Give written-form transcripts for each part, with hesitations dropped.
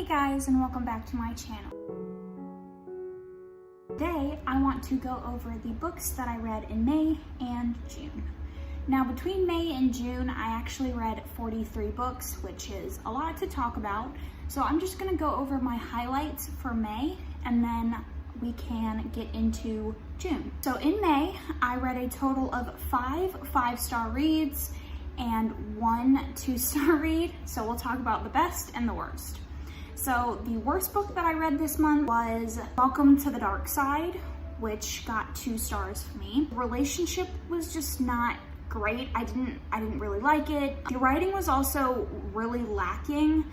guys, and welcome back to my channel. Today I want to go over the books that I read in May and June. Now between May and June I actually read 43 books, which is a lot to talk about. So I'm just going to go over my highlights for May and then we can get into June. So in May I read a total of 5 5-star reads and 1 2-star read. So we'll talk about the best and the worst. So the worst book that I read this month was Welcome to the Dark Side, which got 2 stars for me. The relationship was just not great. I didn't really like it. The writing was also really lacking.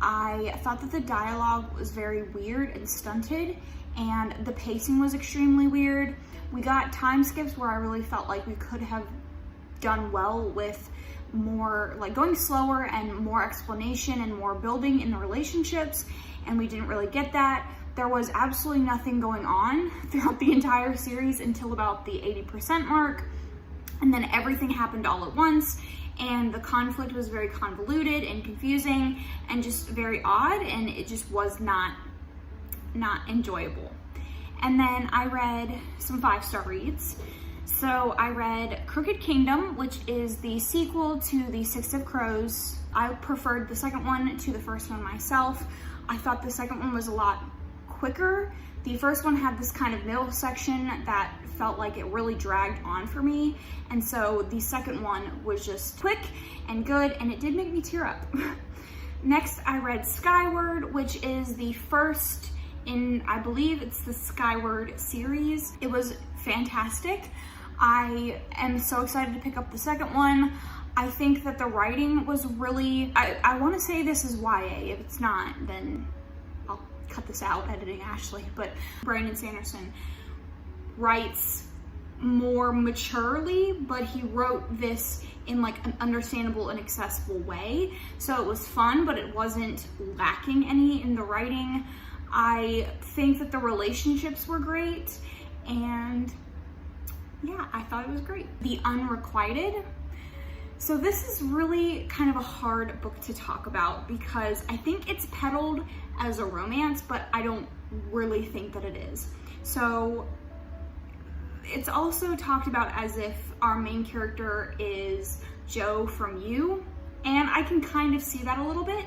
I thought that the dialogue was very weird and stunted, and the pacing was extremely weird. We got time skips where I really felt like we could have done well with more, like going slower and more explanation and more building in the relationships, and we didn't really get that. There was absolutely nothing going on throughout the entire series until about the 80% mark, and then everything happened all at once, and the conflict was very convoluted and confusing and just very odd, and it just was not enjoyable. And then I read some 5-star reads. So I read Crooked Kingdom, which is the sequel to The Six of Crows. I preferred the second one to the first one myself. I thought the second one was a lot quicker. The first one had this kind of middle section that felt like it really dragged on for me. And so the second one was just quick and good, and it did make me tear up. Next, I read Skyward, which is the first in, I believe it's the Skyward series. It was fantastic. I am so excited to pick up the second one. I think that the writing was really, I want to say this is YA. If it's not, then I'll cut this out, editing Ashley. But Brandon Sanderson writes more maturely, but he wrote this in like an understandable and accessible way. So it was fun, but it wasn't lacking any in the writing. I think that the relationships were great, and yeah, I thought it was great. The Unrequited. So this is really kind of a hard book to talk about because I think it's peddled as a romance, but I don't really think that it is. So it's also talked about as if our main character is Joe from You, and I can kind of see that a little bit.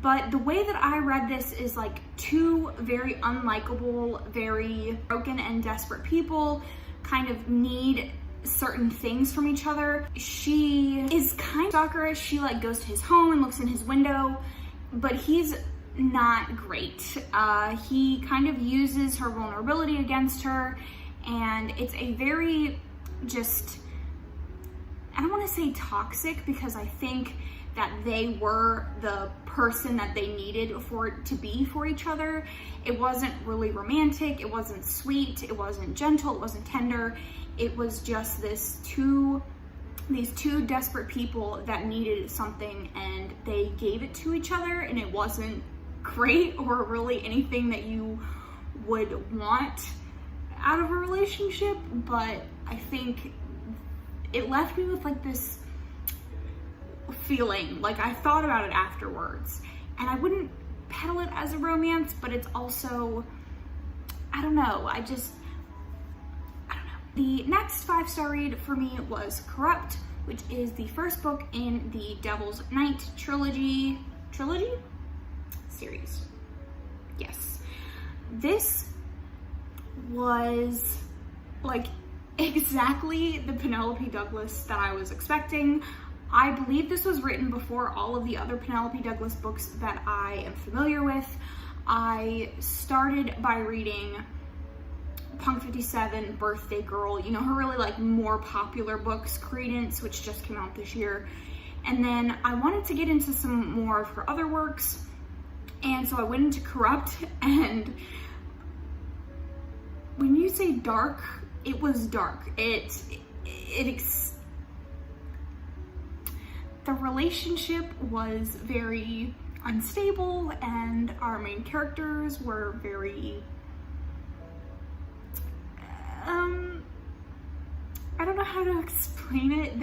But the way that I read this is like 2 very unlikable, very broken and desperate people kind of need certain things from each other. She is kind of stalkerish. She like goes to his home and looks in his window, but he's not great. He kind of uses her vulnerability against her, and it's a very just, I don't want to say toxic because I think that they were the person that they needed to be for each other. It wasn't really romantic, it wasn't sweet, it wasn't gentle, it wasn't tender. It was just these two desperate people that needed something, and they gave it to each other, and it wasn't great or really anything that you would want out of a relationship, but I think it left me with like this feeling, like I thought about it afterwards, and I wouldn't peddle it as a romance, but it's also, I don't know. The next 5-star read for me was Corrupt, which is the first book in the Devil's Night trilogy series. Yes, this was like exactly the Penelope Douglas that I was expecting. I believe this was written before all of the other Penelope Douglas books that I am familiar with. I started by reading Punk 57, Birthday Girl, you know, her really like more popular books, Credence, which just came out this year. And then I wanted to get into some more of her other works. And so I went into Corrupt, and when you say dark, it was dark. The relationship was very unstable, and our main characters were very, I don't know how to explain it.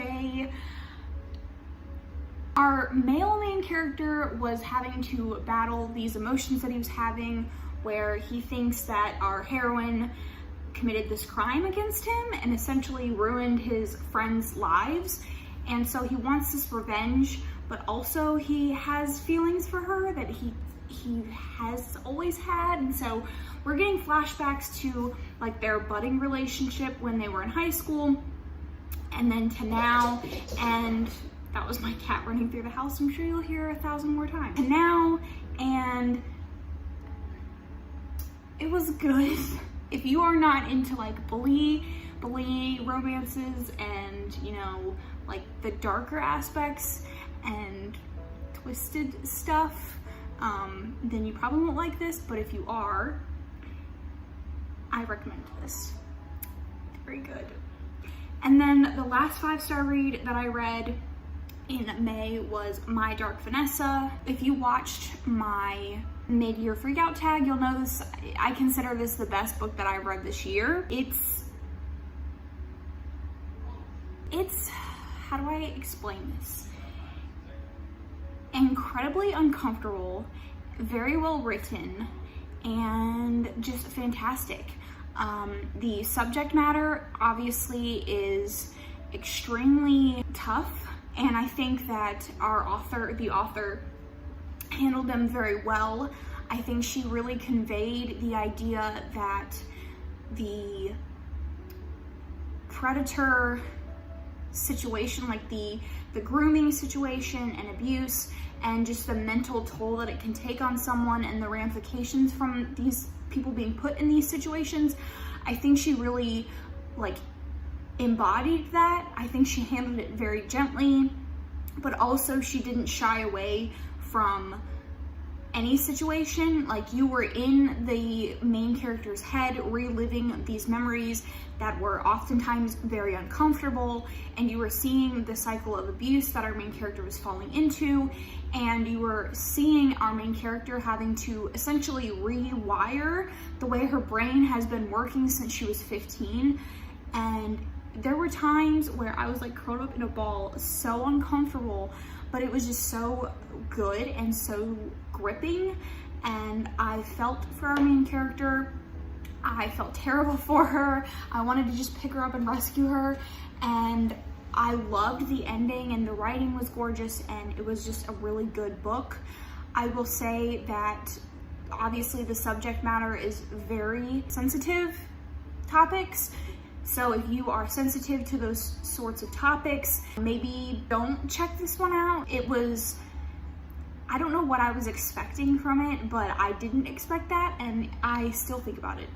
Our male main character was having to battle these emotions that he was having, where he thinks that our heroine committed this crime against him and essentially ruined his friends' lives. And so he wants this revenge, but also he has feelings for her that he has always had. And so we're getting flashbacks to like their budding relationship when they were in high school, and then to now. And that was my cat running through the house. I'm sure you'll hear 1,000 more times. To now, and it was good. If you are not into like bully romances and, you know, like the darker aspects and twisted stuff, then you probably won't like this. But if you are, I recommend this. It's very good. And then the last 5-star read that I read in May was My Dark Vanessa. If you watched my mid-year freakout tag, you'll know this. I consider this the best book that I've read this year. It's, how do I explain this? Incredibly uncomfortable, very well written, and just fantastic. The subject matter obviously is extremely tough, and I think that the author handled them very well. I think she really conveyed the idea that the predator situation, like the grooming situation and abuse, and just the mental toll that it can take on someone and the ramifications from these people being put in these situations. I think she really like embodied that. I think she handled it very gently, but also she didn't shy away from any situation. Like, you were in the main character's head reliving these memories that were oftentimes very uncomfortable, and you were seeing the cycle of abuse that our main character was falling into, and you were seeing our main character having to essentially rewire the way her brain has been working since she was 15. And there were times where I was like curled up in a ball, so uncomfortable, but it was just so good and so gripping. And I felt for our main character. I felt terrible for her. I wanted to just pick her up and rescue her. And I loved the ending, and the writing was gorgeous, and it was just a really good book. I will say that obviously the subject matter is very sensitive topics. So if you are sensitive to those sorts of topics, maybe don't check this one out. I don't know what I was expecting from it, but I didn't expect that, and I still think about it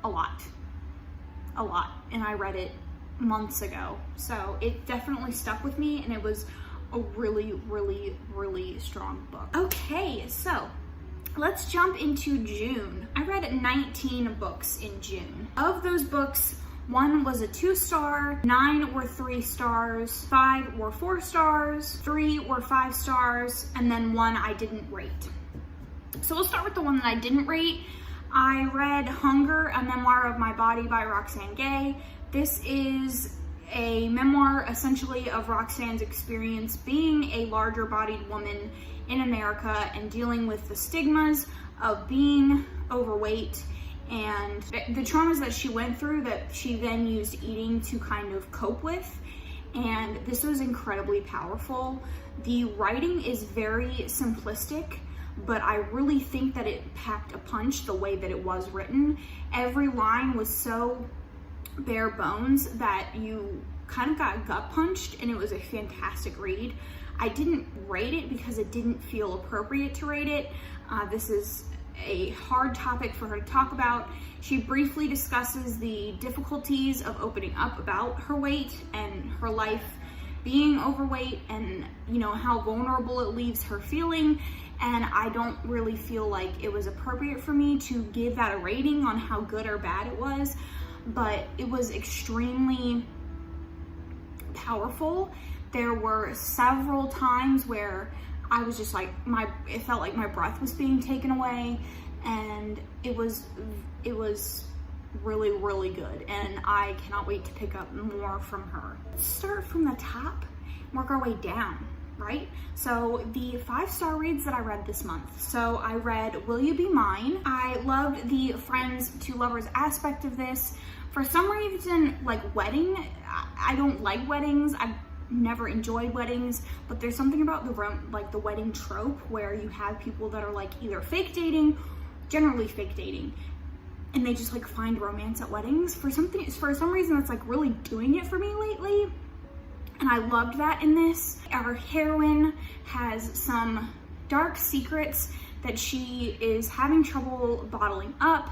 a lot. And I read it months ago. So it definitely stuck with me, and it was a really, really, really strong book. Okay, so let's jump into June. I read 19 books in June. Of those books, 1 was a 2-star, 9 were 3 stars, 5 were 4 stars, 3 were 5 stars, and then 1 I didn't rate. So we'll start with the one that I didn't rate. I read Hunger, a Memoir of My Body by Roxane Gay. This is a memoir essentially of Roxane's experience being a larger bodied woman in America and dealing with the stigmas of being overweight and the traumas that she went through that she then used eating to kind of cope with. And this was incredibly powerful. The writing is very simplistic, but I really think that it packed a punch the way that it was written. Every line was so bare bones that you kind of got gut punched, and it was a fantastic read. I didn't rate it because it didn't feel appropriate to rate it. This is a hard topic for her to talk about. She briefly discusses the difficulties of opening up about her weight and her life being overweight, and you know how vulnerable it leaves her feeling. And I don't really feel like it was appropriate for me to give that a rating on how good or bad it was, but it was extremely powerful. There were several times where I was just like, it felt like my breath was being taken away, and it was really, really good, and I cannot wait to pick up more from her. Let's start from the top, work our way down. right? So the 5-star reads that I read this month. So I read Will You Be Mine? I loved the friends to lovers aspect of this. For some reason, like wedding, I don't like weddings. I've never enjoyed weddings, but there's something about the wedding trope where you have people that are like either fake dating, generally fake dating, and they just like find romance at weddings. For some reason that's like really doing it for me lately. And I loved that in this. Our heroine has some dark secrets that she is having trouble bottling up,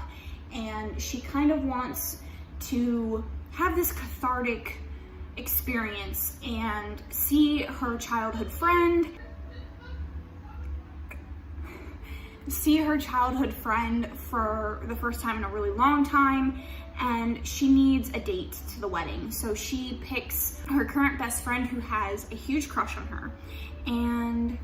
and she kind of wants to have this cathartic experience and see her childhood friend for the first time in a really long time, and she needs a date to the wedding. So she picks her current best friend who has a huge crush on her. And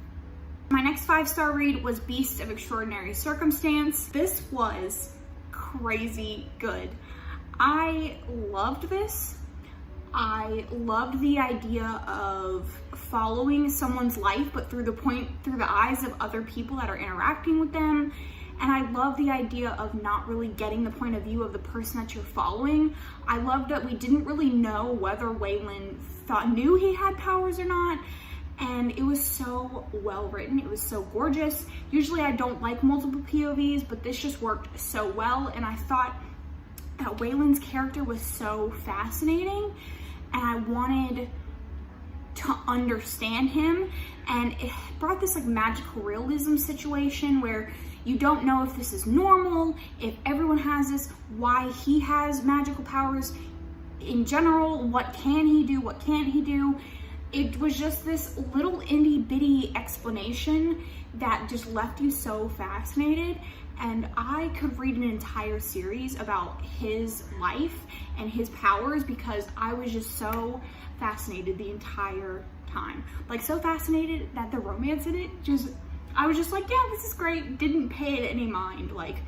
my next 5-star read was Beast of Extraordinary Circumstance. This was crazy good. I loved this. I loved the idea of following someone's life, but through the eyes of other people that are interacting with them. And I love the idea of not really getting the point of view of the person that you're following. I love that we didn't really know whether Waylon knew he had powers or not. And it was so well written. It was so gorgeous. Usually I don't like multiple POVs, but this just worked so well. And I thought that Waylon's character was so fascinating, and I wanted to understand him. And it brought this like magical realism situation where you don't know if this is normal, if everyone has this, why he has magical powers in general, what can he do, what can't he do. It was just this little itty bitty explanation that just left you so fascinated. And I could read an entire series about his life and his powers because I was just so fascinated the entire time. Like so fascinated that the romance in it I was just like, yeah, this is great. Didn't pay it any mind. Like,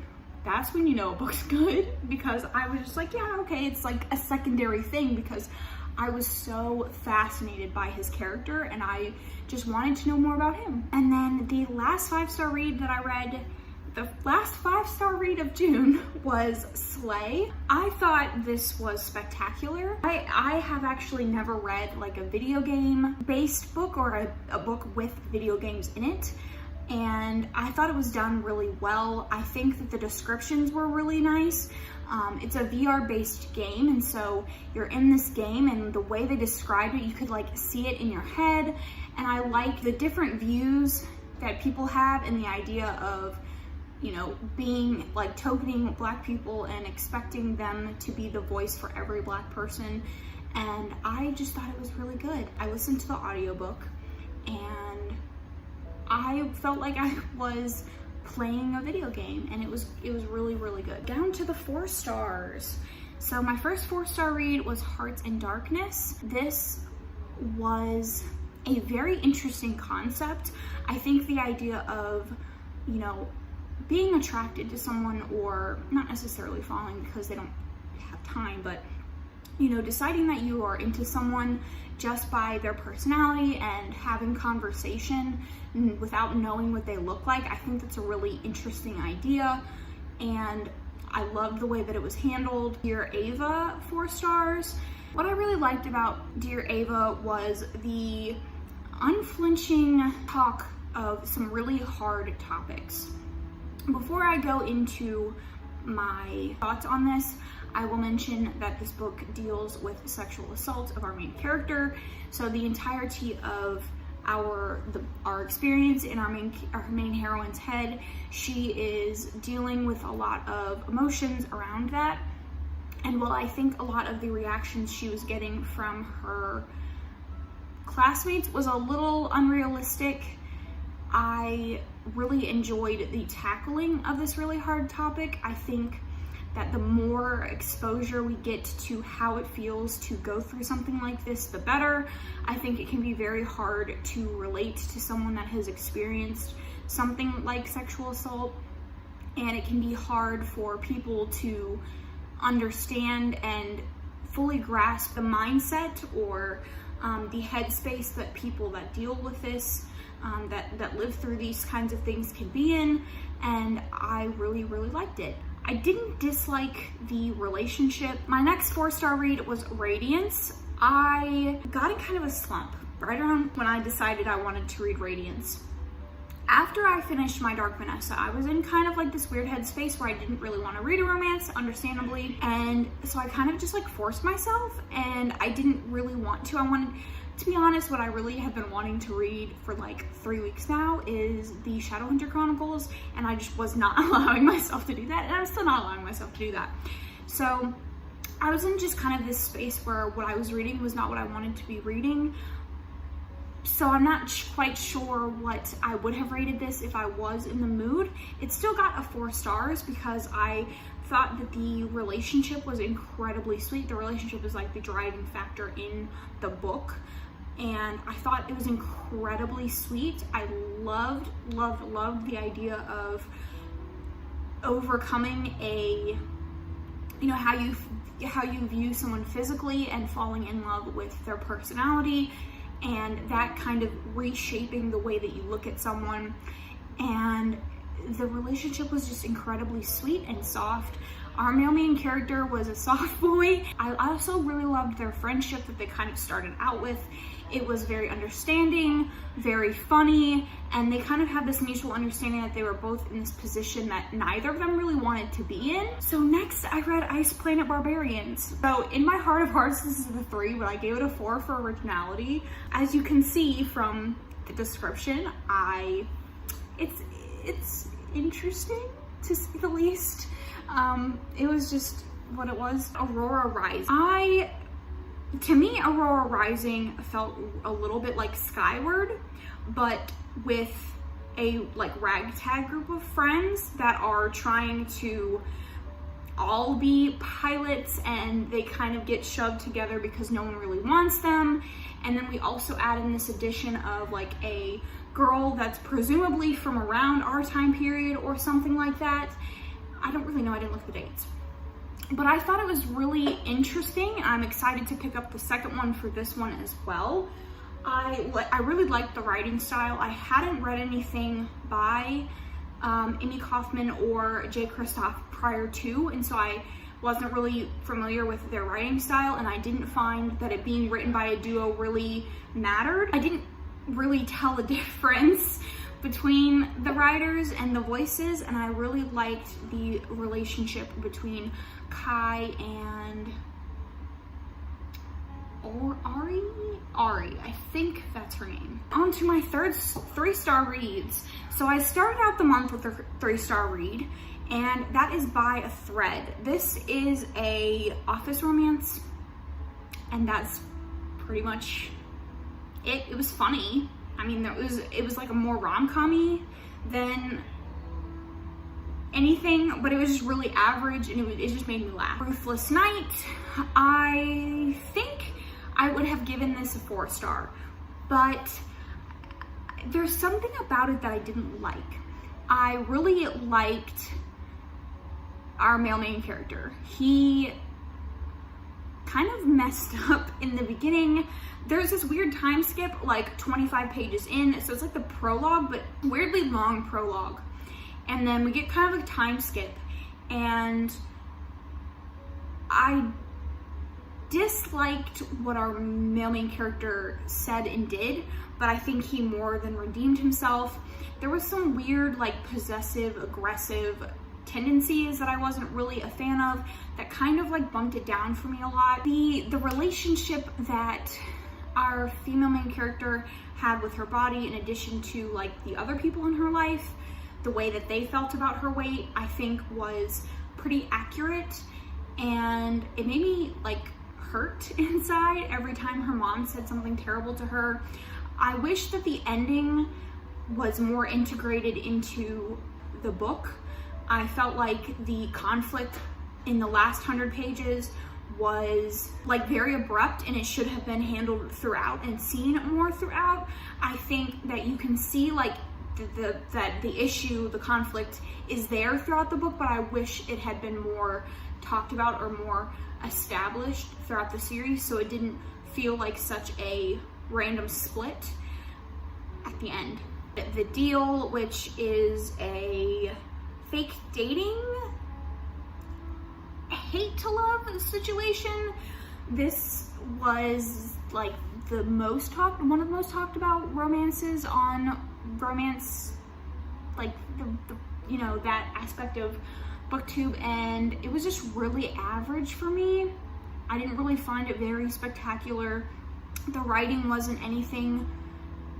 that's when you know a book's good, because I was just like, yeah, okay, it's like a secondary thing because I was so fascinated by his character and I just wanted to know more about him. And then the last 5-star read that I read, the last 5-star read of June, was Slay. I thought this was spectacular. I have actually never read like a video game based book or a book with video games in it. And I thought it was done really well. I think that the descriptions were really nice. It's a VR based game, and so you're in this game, and the way they described it, you could like see it in your head. And I like the different views that people have and the idea of, you know, being like tokening Black people and expecting them to be the voice for every Black person. And I just thought it was really good. I listened to the audiobook and I felt like I was playing a video game, and it was really, really good. Down to the 4 stars. So my first 4-star read was Hearts in Darkness. This was a very interesting concept. I think the idea of, you know, being attracted to someone, or not necessarily falling because they don't have time, but, you know, deciding that you are into someone just by their personality and having conversation without knowing what they look like. I think that's a really interesting idea, and I loved the way that it was handled. Dear Ava, 4 stars. What I really liked about Dear Ava was the unflinching talk of some really hard topics. Before I go into my thoughts on this, I will mention that this book deals with sexual assault of our main character. So the entirety of our experience in our main heroine's head, she is dealing with a lot of emotions around that. And while I think a lot of the reactions she was getting from her classmates was a little unrealistic, I really enjoyed the tackling of this really hard topic. I think that the more exposure we get to how it feels to go through something like this, the better. I think it can be very hard to relate to someone that has experienced something like sexual assault, and it can be hard for people to understand and fully grasp the mindset or the headspace that people that deal with this, that live through these kinds of things can be in, and I really, really liked it. I didn't dislike the relationship. My next 4-star read was Radiance. I got in kind of a slump right around when I decided I wanted to read Radiance. After I finished my Dark Vanessa, I was in kind of like this weird headspace where I didn't really want to read a romance, understandably, and so I kind of just like forced myself, and I didn't really want to. I wanted, to be honest, what I really have been wanting to read for like 3 weeks now is the Shadowhunter Chronicles, and I just was not allowing myself to do that, and I'm still not allowing myself to do that. So I was in just kind of this space where what I was reading was not what I wanted to be reading. So I'm not quite sure what I would have rated this if I was in the mood. It still got a 4 stars because I thought that the relationship was incredibly sweet. The relationship is like the driving factor in the book, and I thought it was incredibly sweet. I loved the idea of overcoming a, you know, how you view someone physically and falling in love with their personality, and that kind of reshaping the way that you look at someone. And the relationship was just incredibly sweet and soft. Our male main character was a soft boy. I also really loved their friendship that they kind of started out with. It was very understanding, very funny, and they kind of had this mutual understanding that they were both in this position that neither of them really wanted to be in. So next I read Planet Barbarians. So in my heart of hearts, this is a 3, but I gave it a 4 for originality. As you can see from the description, it's interesting, to say the least. It was just what it was. Aurora Rising. To me, Aurora Rising felt a little bit like Skyward, but with a like ragtag group of friends that are trying to all be pilots, and they kind of get shoved together because no one really wants them. And then we also add in this addition of like a girl that's presumably from around our time period or something like that. I don't really know, I didn't look at the dates. But I thought it was really interesting. I'm excited to pick up the second one for this one as well. I really liked the writing style. I hadn't read anything by Amy Kaufman or Jay Kristoff prior to, and so I wasn't really familiar with their writing style, and I didn't find that it being written by a duo really mattered. I didn't really tell the difference between the writers and the voices, and I really liked the relationship between Kai and Ari, I think that's her name. On to my 3-star reads. So I started out the month with a 3-star read, and that is by a thread. This is a office romance, and that's pretty much it. It was funny. I mean, it was like a more rom-com-y than anything, but it was just really average, and it just made me laugh. Ruthless Night, I think I would have given this a 4-star, but there's something about it that I didn't like. I really liked our male main character. He kind of messed up in the beginning. There's this weird time skip, like 25 pages in, so it's like the prologue, but weirdly long prologue. And then we get kind of a time skip, and I disliked what our male main character said and did, but I think he more than redeemed himself. There was some weird, like, possessive, aggressive tendencies that I wasn't really a fan of that kind of like bumped it down for me a lot. The relationship that our female main character had with her body, in addition to like the other people in her life, the way that they felt about her weight, I think was pretty accurate, and it made me like hurt inside every time her mom said something terrible to her. I wish that the ending was more integrated into the book. I felt like the conflict in the last 100 pages was like very abrupt, and it should have been handled throughout and seen more throughout. I think that you can see like that the issue, the conflict is there throughout the book, but I wish it had been more talked about or more established throughout the series, so it didn't feel like such a random split at the end. The Deal, which is a fake dating, hate to love situation. This was like one of the most talked about romances on romance, like the that aspect of BookTube, and it was just really average for me. I didn't really find it very spectacular. The writing wasn't anything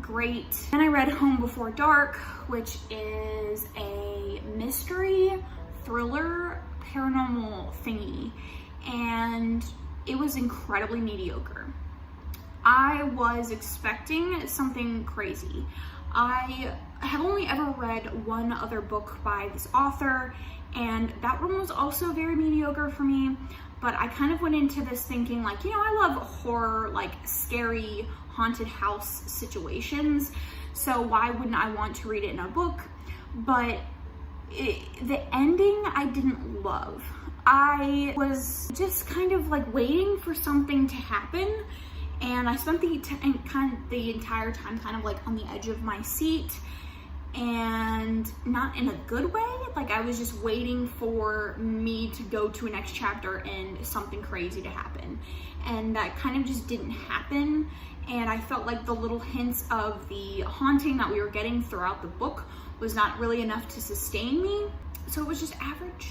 great. Then I read Home Before Dark, which is a mystery thriller paranormal thingy, and it was incredibly mediocre. I was expecting something crazy. I have only ever read one other book by this author, and that one was also very mediocre for me, but I kind of went into this thinking like, I love horror, like scary haunted house situations, so why wouldn't I want to read it in a book? But the ending I didn't love. I was just kind of like waiting for something to happen, and I spent the entire time kind of like on the edge of my seat, and not in a good way. Like I was just waiting for me to go to a next chapter and something crazy to happen, and that kind of just didn't happen. And I felt like the little hints of the haunting that we were getting throughout the book was not really enough to sustain me, so it was just average.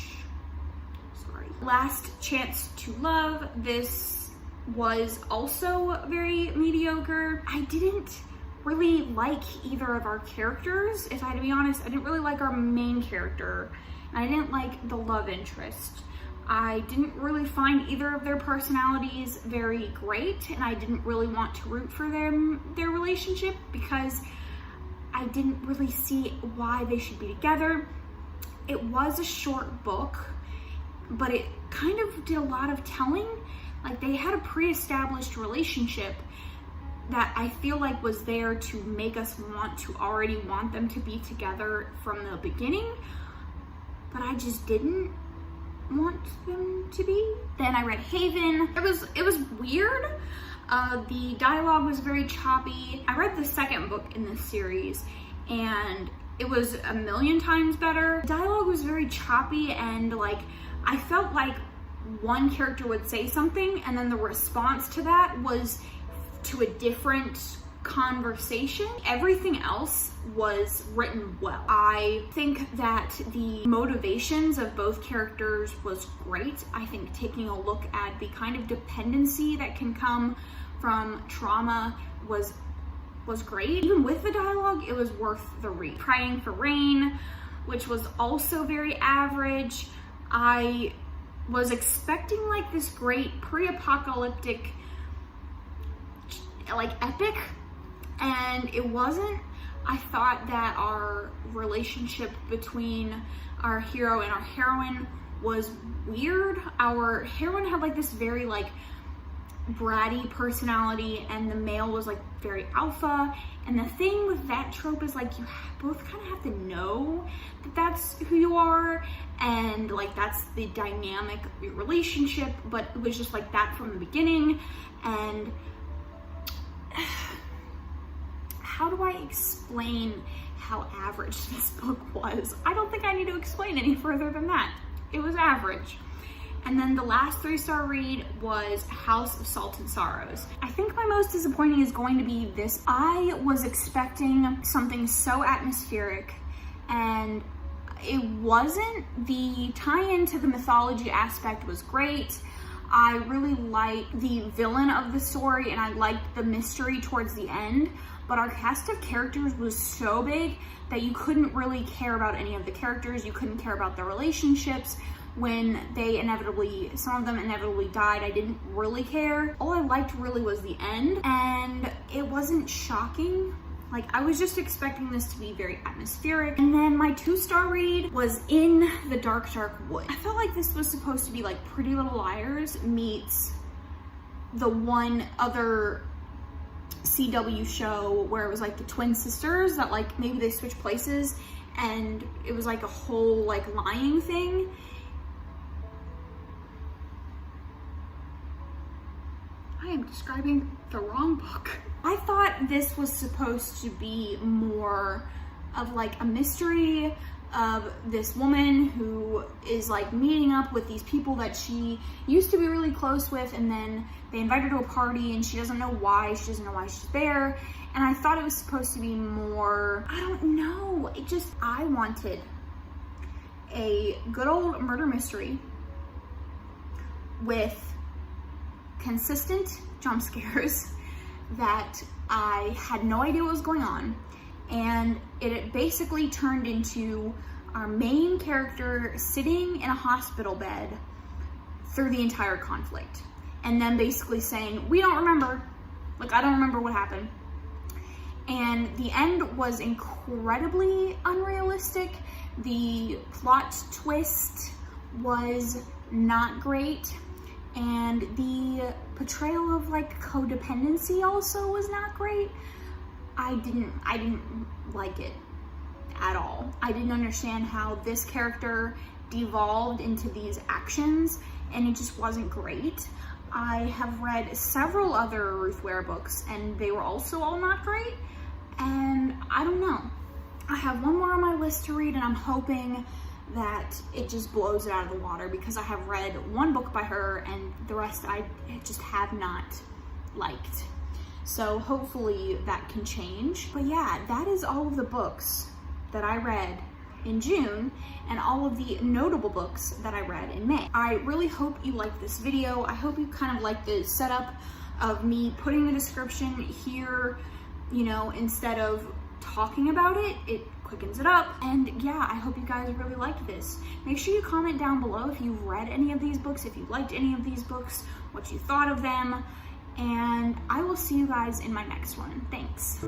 Sorry. Last Chance to Love. This was also very mediocre. I didn't really like either of our characters, if I had to be honest. I didn't really like our main character, and I didn't like the love interest. I didn't really find either of their personalities very great, and I didn't really want to root for their relationship because I didn't really see why they should be together. It was a short book, but it kind of did a lot of telling. Like they had a pre-established relationship that I feel like was there to make us already want them to be together from the beginning, but I just didn't want them to be. Then I read Haven. It was weird. The dialogue was very choppy. I read the second book in this series, and it was a million times better. The dialogue was very choppy, and like I felt like one character would say something, and then the response to that was to a different conversation. Everything else was written well. I think that the motivations of both characters was great. I think taking a look at the kind of dependency that can come from trauma was great. Even with the dialogue, it was worth the read. Praying for Rain, which was also very average. I was expecting like this great pre-apocalyptic like epic, and it wasn't. I thought that our relationship between our hero and our heroine was weird. Our heroine had like this very like bratty personality, and the male was like very alpha. And the thing with that trope is like you both kind of have to know that that's who you are, and like that's the dynamic of your relationship, but it was just like that from the beginning. And how do I explain how average this book was? I don't think I need to explain any further than that. It was average. And then the last 3-star read was House of Salt and Sorrows. I think my most disappointing is going to be this. I was expecting something so atmospheric, and it wasn't. The tie-in to the mythology aspect was great. I really liked the villain of the story, and I liked the mystery towards the end, but our cast of characters was so big that you couldn't really care about any of the characters. You couldn't care about their relationships. When some of them inevitably died, I didn't really care. All I liked really was the end, and it wasn't shocking. Like, I was just expecting this to be very atmospheric. And then my 2-star read was In the Dark, Dark Wood. I felt like this was supposed to be like Pretty Little Liars meets the one other CW show where it was like the twin sisters that like maybe they switched places, and it was like a whole like lying thing. I am describing the wrong book. I thought this was supposed to be more of like a mystery of this woman who is like meeting up with these people that she used to be really close with, and then they invite her to a party and she doesn't know why she's there. And I thought it was supposed to be more, I don't know, I wanted a good old murder mystery with consistent jump scares that I had no idea what was going on. And it basically turned into our main character sitting in a hospital bed through the entire conflict. And then basically saying, we don't remember. Like, I don't remember what happened. And the end was incredibly unrealistic. The plot twist was not great. And the portrayal of like codependency also was not great. I didn't like it at all. I didn't understand how this character devolved into these actions, and it just wasn't great. I have read several other Ruth Ware books, and they were also all not great, and I don't know. I have one more on my list to read, and I'm hoping that it just blows it out of the water, because I have read one book by her, and the rest I just have not liked. So hopefully that can change. But yeah, that is all of the books that I read in June and all of the notable books that I read in May. I really hope you liked this video. I hope you kind of like the setup of me putting the description here, you know, instead of talking about it. It quickens it up. And yeah, I hope you guys really liked this. Make sure you comment down below if you've read any of these books, if you liked any of these books, what you thought of them. And I will see you guys in my next one. Thanks.